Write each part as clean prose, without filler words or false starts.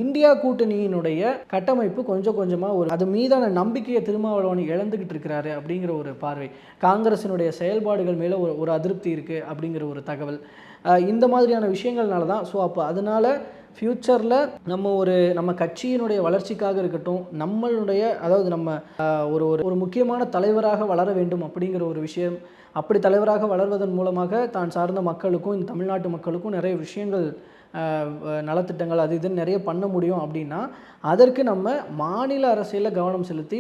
India கூட்டணியினுடைய கட்டமைப்பு கொஞ்சம் கொஞ்சமாக அது மீதான நம்பிக்கையை திருமாவளவன் இழந்துக்கிட்டு இருக்கிறாரு அப்படிங்கிற ஒரு பார்வை, காங்கிரசினுடைய செயல்பாடுகள் மேலே ஒரு அதிருப்தி இருக்குது அப்படிங்கிற ஒரு தகவல், இந்த மாதிரியான விஷயங்கள்னால தான். ஸோ அப்போ அதனால் ஃப்யூச்சரில் நம்ம கட்சியினுடைய வளர்ச்சிக்காக இருக்கட்டும், நம்மளுடைய அதாவது நம்ம ஒரு ஒரு முக்கியமான தலைவராக வளர வேண்டும் அப்படிங்கிற ஒரு விஷயம், அப்படி தலைவராக வளர்வதன் மூலமாக தான் சார்ந்த மக்களுக்கும் இந்த தமிழ்நாட்டு மக்களுக்கும் நிறைய விஷயங்கள், நலத்திட்டங்கள் அது இதுன்னு நிறைய பண்ண முடியும் அப்படின்னா, அதற்கு நம்ம மாநில அரசியலில் கவனம் செலுத்தி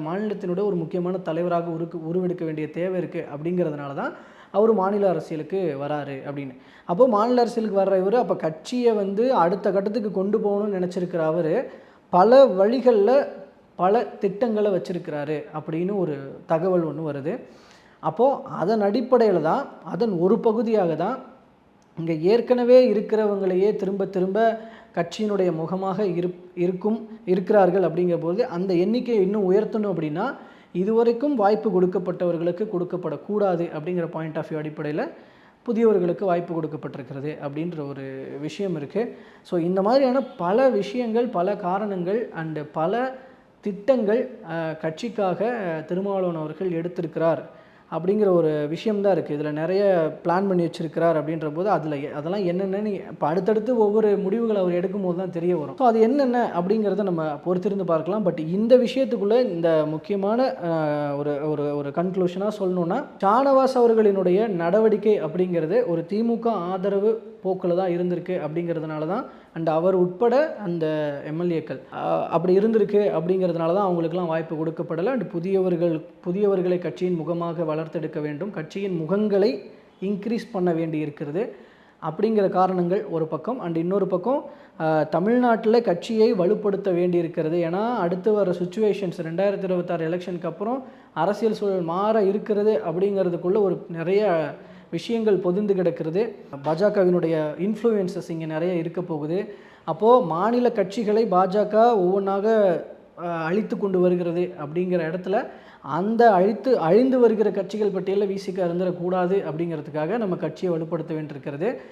மாநிலத்தினுடைய ஒரு முக்கியமான தலைவராக உருவெடுக்க வேண்டிய தேவை இருக்குது. அப்படிங்கிறதுனால தான் அவர் மாநில அரசியலுக்கு வராரு அப்படின்னு. அப்போது மாநில அரசியலுக்கு வர்ற இவர் அப்போ கட்சியை அடுத்த கட்டத்துக்கு கொண்டு போகணும்னு நினச்சிருக்கிற அவர் பல வழிகளில் பல திட்டங்களை வச்சிருக்கிறாரு அப்படின்னு ஒரு தகவல் ஒன்று வருது. அப்போது அதன் அடிப்படையில் தான், அதன் ஒரு பகுதியாக தான் இங்கே ஏற்கனவே இருக்கிறவங்களையே திரும்ப திரும்ப கட்சியினுடைய முகமாக இருக்கிறார்கள். அப்படிங்கும்போது அந்த எண்ணிக்கையை இன்னும் உயர்த்தணும் அப்படின்னா இதுவரைக்கும் வாய்ப்பு கொடுக்கப்பட்டவர்களுக்கு கொடுக்கப்படக்கூடாது அப்படிங்கிற பாயிண்ட் ஆஃப் வியூ அடிப்படையில் புதியவர்களுக்கு வாய்ப்பு கொடுக்கப்பட்டிருக்கிறது அப்படின்ற ஒரு விஷயம் இருக்குது. ஸோ இந்த மாதிரியான பல விஷயங்கள், பல காரணங்கள் அண்டு பல திட்டங்கள் கட்சிக்காக திருமாவளவன் அவர்கள் எடுத்திருக்கிறார் அப்படிங்கிற ஒரு விஷயம்தான் இருக்குது. இதில் நிறைய பிளான் பண்ணி வச்சுருக்கிறார் அப்படின்ற போது அதெல்லாம் என்னென்னு இப்போ அடுத்தடுத்து ஒவ்வொரு முடிவுகள் அவர் எடுக்கும்போது தான் தெரிய வரும். ஸோ அது என்னென்ன அப்படிங்கிறத நம்ம பொறுத்திருந்து பார்க்கலாம். பட் இந்த விஷயத்துக்குள்ளே இந்த முக்கியமான ஒரு ஒரு ஒரு கன்க்ளூஷனாக சொல்லணுன்னா, ஷானவாஸ் அவர்களினுடைய நடவடிக்கை அப்படிங்கிறது ஒரு திமுக ஆதரவு போக்கில் தான் இருந்திருக்கு. அப்படிங்கிறதுனால தான் அண்ட் அவர் உட்பட அந்த எம்எல்ஏக்கள் அப்படி இருந்திருக்கு. அப்படிங்கிறதுனால தான் அவங்களுக்கெல்லாம் வாய்ப்பு கொடுக்கப்படலை. அண்ட் புதியவர்களை கட்சியின் முகமாக வளர்த்தெடுக்க வேண்டும், கட்சியின் முகங்களை இன்க்ரீஸ் பண்ண வேண்டி இருக்கிறது அப்படிங்கிற காரணங்கள் ஒரு பக்கம். அண்ட் இன்னொரு பக்கம் தமிழ்நாட்டில் கட்சியை வலுப்படுத்த வேண்டி இருக்கிறது. ஏன்னா அடுத்து வர சுச்சுவேஷன்ஸ் 2026 எலெக்ஷனுக்கு அப்புறம் அரசியல் சூழல் மாற இருக்கிறது. அப்படிங்கிறதுக்குள்ளே ஒரு நிறைய விஷயங்கள் பொதிந்து கிடக்கிறது. பாஜகவினுடைய இன்ஃப்ளூயன்சஸ் இங்கே நிறைய இருக்க போகுது. அப்போது மாநில கட்சிகளை பாஜக ஒவ்வொன்றாக அழித்து கொண்டு வருகிறது. அப்படிங்கிற இடத்துல அந்த அழிந்து வருகிற கட்சிகள் பட்டியலில் விசிக இருந்துடக்கூடாது அப்படிங்கிறதுக்காக நம்ம கட்சியை வலுப்படுத்த வேண்டியிருக்கிறது.